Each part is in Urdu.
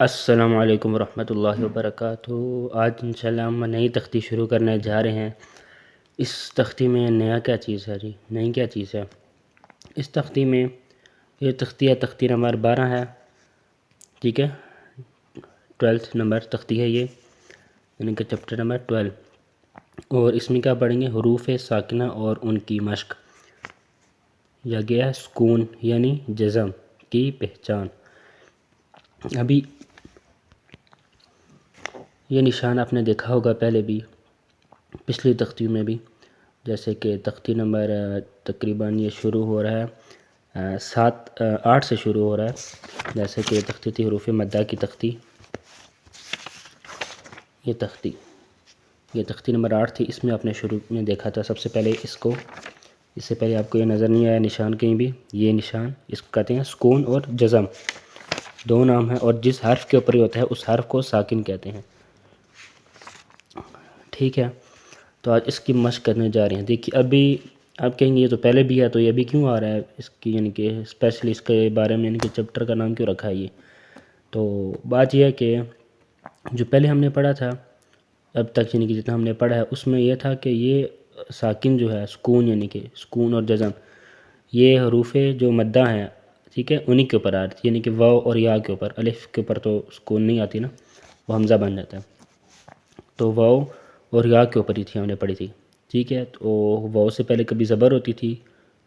السلام علیکم ورحمۃ اللہ وبرکاتہ۔ آج انشاءاللہ ہم نئی تختی شروع کرنے جا رہے ہیں۔ اس تختی میں نیا کیا چیز ہے جی؟ نئی کیا چیز ہے اس تختی میں؟ یہ تختی ہے، تختی نمبر 12 ہے، ٹھیک ہے، 12 نمبر تختی ہے یہ، یعنی کہ چیپٹر نمبر 12۔ اور اس میں کیا پڑھیں گے؟ حروف ساکنہ اور ان کی مشق، یا گیا ہے سکون یعنی جزم کی پہچان۔ ابھی یہ نشان آپ نے دیکھا ہوگا پہلے بھی، پچھلی تختیوں میں بھی، جیسے کہ تختی نمبر تقریباً یہ شروع ہو رہا ہے 8 سے شروع ہو رہا ہے، جیسے کہ تختی تھی حروف مدہ کی تختی، یہ تختی نمبر 8 تھی۔ اس میں آپ نے شروع میں دیکھا تھا سب سے پہلے اس سے پہلے آپ کو یہ نظر نہیں آیا نشان کہیں بھی، یہ نشان اس کو کہتے ہیں سکون اور جزم، دو نام ہیں، اور جس حرف کے اوپر ہی ہوتا ہے اس حرف کو ساکن کہتے ہیں، ٹھیک ہے۔ تو آج اس کی مشق کرنے جا رہے ہیں۔ دیکھیے ابھی آپ کہیں گے یہ تو پہلے بھی ہے، تو یہ ابھی کیوں آ رہا ہے اس کی، یعنی کہ اسپیشلی اس کے بارے میں، یعنی کہ چیپٹر کا نام کیوں رکھا ہے یہ؟ تو بات یہ ہے کہ جو پہلے ہم نے پڑھا تھا اب تک، یعنی کہ جتنا ہم نے پڑھا ہے اس میں یہ تھا کہ یہ ساکن جو ہے سکون، یعنی کہ سکون اور جزم، یہ حروف جو مدہ ہیں، ٹھیک ہے، انہی کے اوپر آ رہی تھی، یعنی کہ واو اور یا کے اوپر، الف کے اوپر تو سکون نہیں آتی نا، وہ حمزہ بن جاتا ہے، تو واو اور یا کے اوپر ہی تھی، ہم نے پڑھی تھی، ٹھیک ہے۔ تو واو سے پہلے کبھی زبر ہوتی تھی،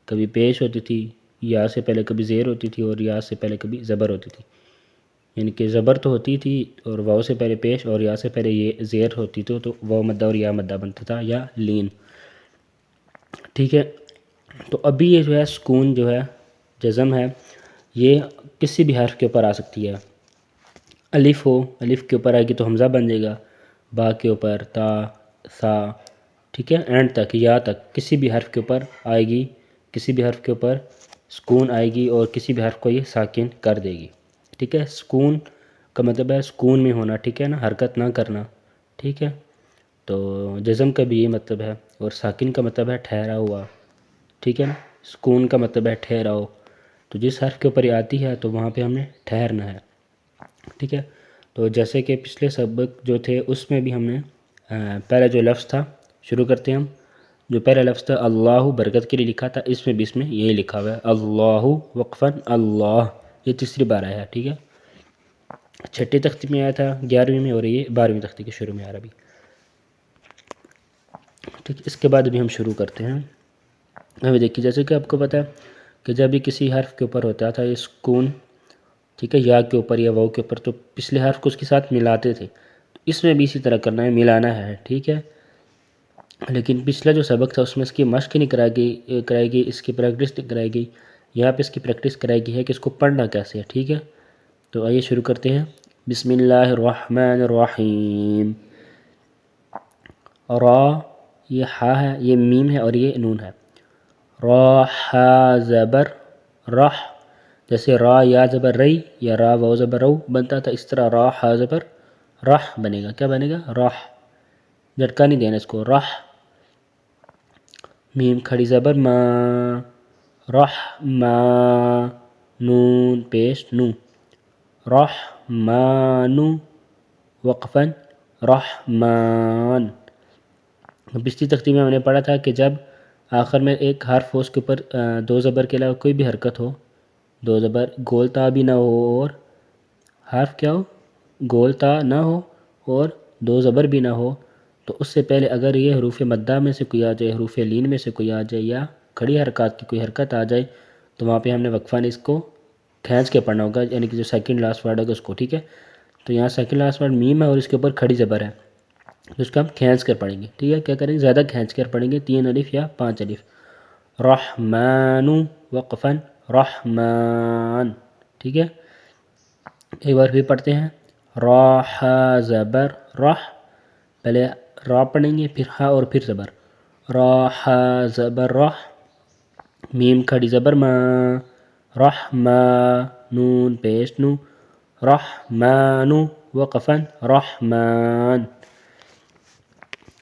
کبھی پیش ہوتی تھی، یا سے پہلے کبھی زیر ہوتی تھی، اور یا سے پہلے کبھی زبر ہوتی تھی، یعنی کہ زبر تو ہوتی تھی اور واو سے پہلے پیش، اور یا سے پہلے یہ زیر ہوتی تو واو مدہ اور یا مدہ بنتا تھا، یا لین، ٹھیک ہے۔ تو ابھی یہ جو ہے سکون جو ہے، جزم ہے، یہ کسی بھی حرف کے اوپر آ سکتی ہے۔ الف ہو، الف کے اوپر آئے گی تو حمزہ بن جائے گا، با کے اوپر، تا، سا، ٹھیک ہے، اینڈ تک، یا تک، کسی بھی حرف کے اوپر آئے گی، کسی بھی حرف کے اوپر سکون آئے گی، اور کسی بھی حرف کو یہ ساکن کر دے گی، ٹھیک ہے۔ سکون کا مطلب ہے سکون میں ہونا، ٹھیک ہے نا، حرکت نہ کرنا، ٹھیک ہے۔ تو جزم کا بھی یہ مطلب ہے، اور ساکن کا مطلب ہے ٹھہرا ہوا، ٹھیک ہے نا، سکون کا مطلب ہے ٹھہراؤ، تو جس حرف کے اوپر یہ آتی ہے تو وہاں پہ ہم نے ٹھہرنا ہے، ٹھیک ہے۔ تو جیسے کہ پچھلے سبق جو تھے اس میں بھی ہم نے پہلا جو لفظ تھا، شروع کرتے ہیں ہم، جو پہلا لفظ تھا اللہ، برکت کے لیے لکھا تھا، اس میں بھی اس میں یہی لکھا ہوا ہے اللہ، وقفاً اللہ، یہ تیسری بار آیا ہے، ٹھیک ہے۔ چھٹی تختی میں آیا تھا 11ویں میں، اور یہ 12ویں تختی کے شروع میں آ رہا بھی، ٹھیک۔ اس کے بعد بھی ہم شروع کرتے ہیں۔ ابھی دیکھیے جیسے کہ آپ کو پتہ ہے کہ جب بھی کسی حرف کے اوپر ہوتا تھا یہ سکون، ٹھیک ہے، یا کے اوپر یا واو کے اوپر، تو پچھلے حرف کو اس کے ساتھ ملاتے تھے، تو اس میں بھی اسی طرح کرنا ہے، ملانا ہے، ٹھیک ہے۔ لیکن پچھلا جو سبق تھا اس میں اس کی مشق نہیں کرائے گی، اس کی پریکٹس نہیں کرائے گی، یہاں پہ اس کی پریکٹس کرائے گی ہے کہ اس کو پڑھنا کیسے ہے، ٹھیک ہے۔ تو آئیے شروع کرتے ہیں۔ بسم اللہ الرحمن الرحیم۔ را، یہ ہا ہے، یہ میم ہے، اور یہ نون ہے۔ را ہا زبر رح، جیسے را یا زبر رئی یا را واو زبر رو بنتا تھا، اس طرح را ہا زبر رح بنے گا، کیا بنے گا؟ رح، جھٹکا نہیں دینا اس کو، رح۔ میم کھڑی زبر ما، رح ما، نون پیش نو، رحمانو، وقفاً رحمان۔ پچھلی تختی میں ہم نے پڑھا تھا کہ جب آخر میں ایک حرف ہو، اس کے اوپر دو زبر کے علاوہ کوئی بھی حرکت ہو، دو زبر گول تا بھی نہ ہو، اور حرف کیا ہو؟ گول تا نہ ہو اور دو زبر بھی نہ ہو، تو اس سے پہلے اگر یہ حروف مدہ میں سے کوئی آ جائے، حروف لین میں سے کوئی آ جائے، یا کھڑی حرکات کی کوئی حرکت آ جائے، تو وہاں پہ ہم نے وقفاً اس کو کھینچ کے پڑھنا ہوگا، یعنی کہ جو سیکنڈ لاسٹ ورڈ ہوگا اس کو، ٹھیک ہے۔ تو یہاں سیکنڈ لاسٹ ورڈ میم ہے اور اس کے اوپر کھڑی زبر ہے، تو اس کو ہم کھینچ کر پڑھیں گے، ٹھیک ہے۔ کیا کریں گے؟ زیادہ کھینچ کر پڑھیں گے، 3 الف یا 5 الف، رحمانو، وقفاً رحمان، ٹھیک ہے۔ ایک بار پھر پڑھتے ہیں۔ را ہا زبر رح، پہلے را پڑھیں گے، پھر ہا اور پھر زبر، را ہا زبر رح، میم کھڑی زبر ما، رحما، نون پیش نو، رحمانو، وقفاً رحمان۔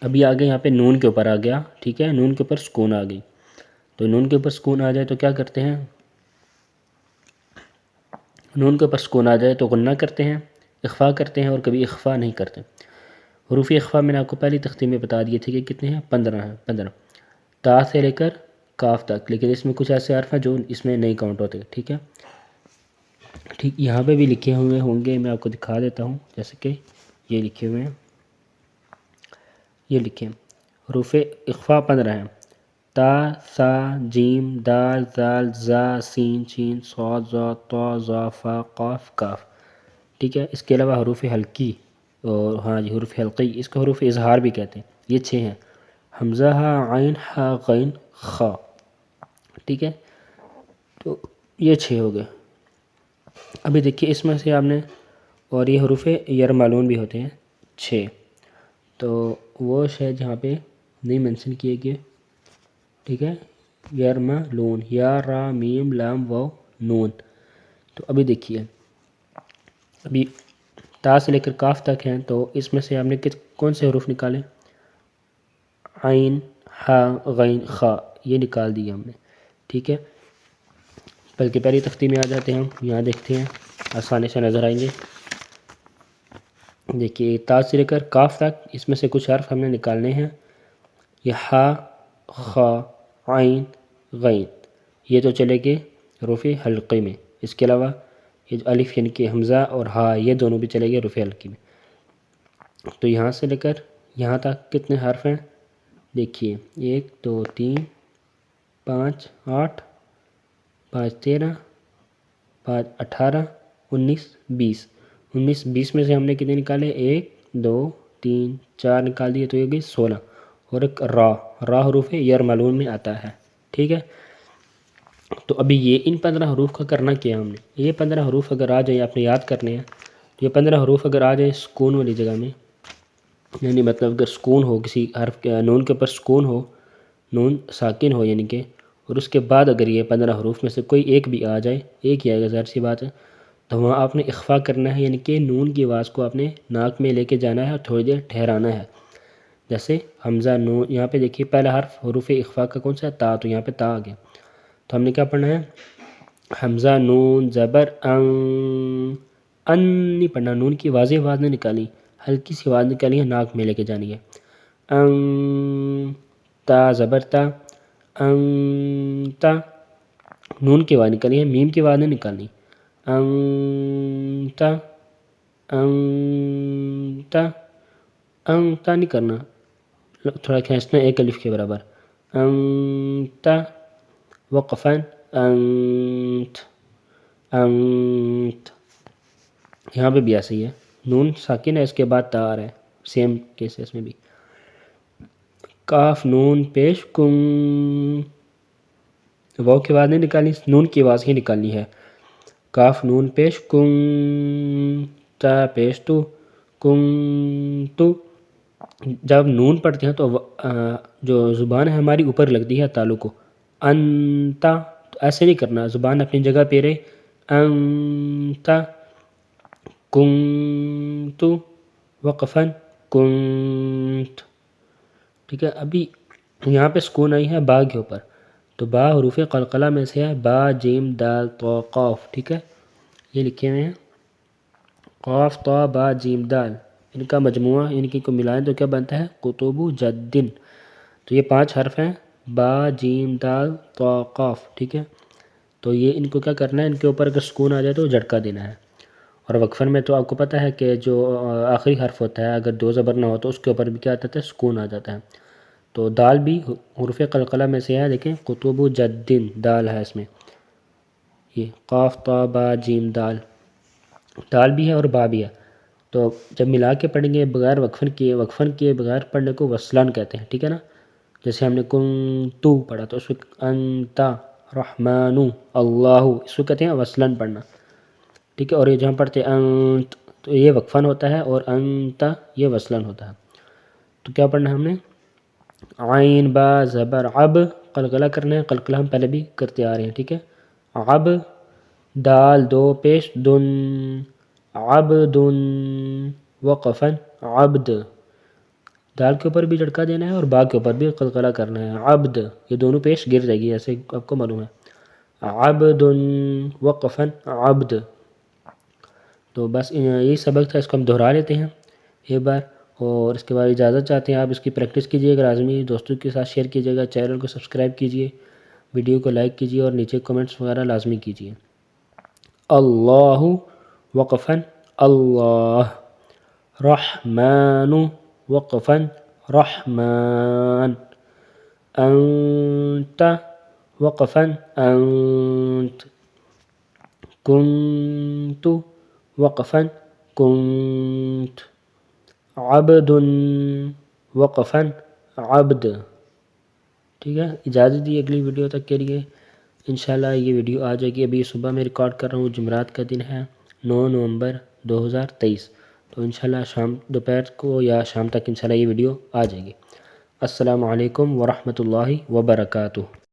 ابھی آگے یہاں پہ نون کے اوپر آ گیا، ٹھیک ہے، نون کے اوپر سکون آ گئی، تو نون کے اوپر سکون آ جائے تو کیا کرتے ہیں؟ نون کے اوپر سکون آ جائے تو غنہ کرتے ہیں، اخفا کرتے ہیں اور کبھی اخفا نہیں کرتے۔ حروف اخفا میں نے آپ کو پہلی تختی میں بتا دیے تھے کہ کتنے ہیں، 15 ہیں، 15 تا سے لے کر کاف تک، لیکن اس میں کچھ ایسے حرف ہیں جو اس میں نہیں کاؤنٹ ہوتے، ٹھیک ہے۔ ٹھیک، یہاں پہ بھی لکھے ہوئے ہوں گے، میں آپ کو دکھا دیتا ہوں، جیسے کہ یہ لکھے ہوئے ہیں، یہ لکھیں حروف اخفا 15 ہیں، تا، ثا، جیم، دال، ذال، زا، سین، شین، صاد، ضاد، طا، ظا، فا، قاف، کاف، ٹھیک ہے۔ اس کے علاوہ حروف حلقی، اور ہاں جی حروف حلقی، اس کو حروف اظہار بھی کہتے ہیں، یہ 6 ہیں، حمزہ، ہا، عین، ہا، غین، خا، ٹھیک ہے۔ تو یہ 6 ہو گئے۔ ابھی دیکھیے اس میں سے آپ نے، اور یہ حروف یرملون بھی ہوتے ہیں 6، تو وہ شاید جہاں پہ نہیں مینشن کیے گئے، ٹھیک ہے، یرملون، یا، را، میم، لام، واو، نون۔ تو ابھی دیکھیے، ابھی تا سے لے کر کاف تک ہیں، تو اس میں سے آپ نے کون سے حروف نکالے، عین، ہا، غین، خا، یہ نکال دیا ہم نے، ٹھیک ہے۔ بلکہ پہلی تختی میں آ جاتے ہیں ہم، یہاں دیکھتے ہیں، آسانی سے نظر آئیں گے۔ دیکھیے تا سے لے کر کاف تک، اس میں سے کچھ حرف ہم نے نکالنے ہیں، یہ ہا، خا، عین، غین، یہ تو چلے گئے حروف حلقی میں۔ اس کے علاوہ یہ جو الف یعنی کہ حمزہ اور ہا، یہ دونوں بھی چلے گئے حروف حلقی میں۔ تو یہاں سے لے کر یہاں تک کتنے حرف ہیں، دیکھیے 1 2 3 5 8 5 13 5 18 19 20 19 میں سے ہم نے کتنے نکالے، 1 2 3 4 نکال دیے، تو یہ گئی 16، اور ایک را، را حروف یرملون میں آتا ہے، ٹھیک ہے۔ تو ابھی یہ ان 15 حروف کا کرنا کیا ہم نے، یہ 15 حروف اگر آ جائیں، آپ نے یاد کرنے ہیں، تو یہ 15 حروف اگر آ جائیں سکون والی جگہ میں، یعنی مطلب اگر سکون ہو، کسی حرف کے نون کے اوپر سکون ہو، نون ساکن ہو یعنی کہ، اور اس کے بعد اگر یہ 15 حروف میں سے کوئی ایک بھی آ جائے، ایک ہی آئے گا ظاہر سی بات ہے، تو وہاں آپ نے اخفا کرنا ہے، یعنی کہ نون کی آواز کو آپ نے ناک میں لے کے جانا ہے اور تھوڑی دیر ٹھہرانا ہے۔ جیسے حمزہ، نون، یہاں پہ دیکھیے پہلا حرف حروف اخفا کا کون سا ہے، تا، تو یہاں پہ تا آ گیا، تو ہم نے کیا پڑھنا ہے، حمزہ، نون، زبر، ان نہیں پڑھنا، نون کی واضح آواز نہیں نکالنی، ہلکی سی آواز نکالنی ہے، ناک میں لے کے جانی ہے، تا، زبر تا، تا، نون کی آواز نکالنی ہے، میم کی آواز نہیں نکالنی، تا، تا نہیں کرنا، تھوڑا کھینچنا ایک الف کے برابر، تا، وقفاً، انت، انت، یہاں پہ بھی ایسے ہی ہے، نون ساکن ہے، اس کے بعد تا آ رہا ہے، سیم کیس ہے اس میں بھی۔ کاف، نون پیش، کن، واو کی آواز نہیں نکالنی، نون کی آواز ہی نکالنی ہے، کاف، نون پیش، کن، تا پیش تو، کن تو، جب نون پڑھتے ہیں تو جو زبان ہے ہماری اوپر لگتی ہے تالو کو، انتا، تو ایسے نہیں کرنا، زبان اپنی جگہ پہ رہے، انتا، کنت، وقفاً، کنت، ٹھیک ہے۔ ابھی یہاں پہ سکون آئی ہے با کے اوپر، تو با حروف قلقلہ میں سے ہے، با، جیم، دال، طا، قاف، ٹھیک ہے، یہ لکھے ہوئے ہیں، قاف، طا، با، جیم، دال، ان کا مجموعہ ان کی کو ملائیں تو کیا بنتا ہے، قطب جدن، تو یہ 5 حرف ہیں، با، جیم، دال، طا، قاف، ٹھیک ہے۔ تو یہ ان کو کیا کرنا ہے، ان کے اوپر اگر سکون آ جائے تو جھٹکا دینا ہے، اور وقفن میں تو آپ کو پتہ ہے کہ جو آخری حرف ہوتا ہے اگر 2 زبر نہ ہو تو اس کے اوپر بھی کیا آتا ہے، سکون آ جاتا ہے، تو دال بھی حروف قلقلہ میں سے ہے، دیکھیں قطب جدن، دال ہے اس میں، یہ قاف، طا، با، جیم، دال، دال بھی ہے اور با بھی ہے، تو جب ملا کے پڑھیں گے بغیر وقفن کے بغیر پڑھنے کو وصلان کہتے ہیں، ٹھیک ہے نا۔ جیسے ہم نے کنتو پڑھا تو اس وقت انتا، رحمانو، اللہ، اس کو کہتے ہیں وصلان پڑھنا، ٹھیک ہے، اور یہ جہاں پڑھتے ہیں انت تو یہ وقفن ہوتا ہے، اور انتا یہ وصلان ہوتا ہے، تو کیا پڑھنا ہے ہم نے، عین، با، زبر، عب، قلقلہ کرنا ہے، قلقلہ ہم پہلے بھی کرتے آ رہے ہیں، ٹھیک ہے، عب، دال 2 پیش، دن، عبد، وقفاً، عبد، دال کے اوپر بھی جھٹکا دینا ہے اور با کے اوپر بھی قلقلہ کرنا ہے، عبد، یہ دونوں پیش گر جائے گی، ایسے آپ کو معلوم ہے، عبد، وقفاً، عبد، تو بس یہی سبق تھا، اس کو ہم دہرا لیتے ہیں ایک بار، اور اس کے بعد اجازت چاہتے ہیں. آپ اس کی پریکٹس کیجیے گا لازمی، دوستوں کے ساتھ شیئر کیجیے گا، چینل کو سبسکرائب کیجیے، ویڈیو کو لائک کیجیے اور نیچے کمنٹس وغیرہ لازمی کیجیے. اللہ وقفاً اللہ، رحمن وقفاً رحمن، انت وقفاً انت، كنت وقفاً كنت، عبد وقفاً عبد. ٹھیک ہے، اجازت دی اگلی ویڈیو تک کے لیے. انشاءاللہ یہ ویڈیو آ جائے گی. ابھی صبح میں ریکارڈ کر رہا ہوں، جمعرات کا دن ہے 9 نومبر 2023. تو انشاءاللہ دوپہر کو یا شام تک انشاءاللہ یہ ویڈیو آ جائے گی. السلام علیکم ورحمۃ اللہ وبرکاتہ.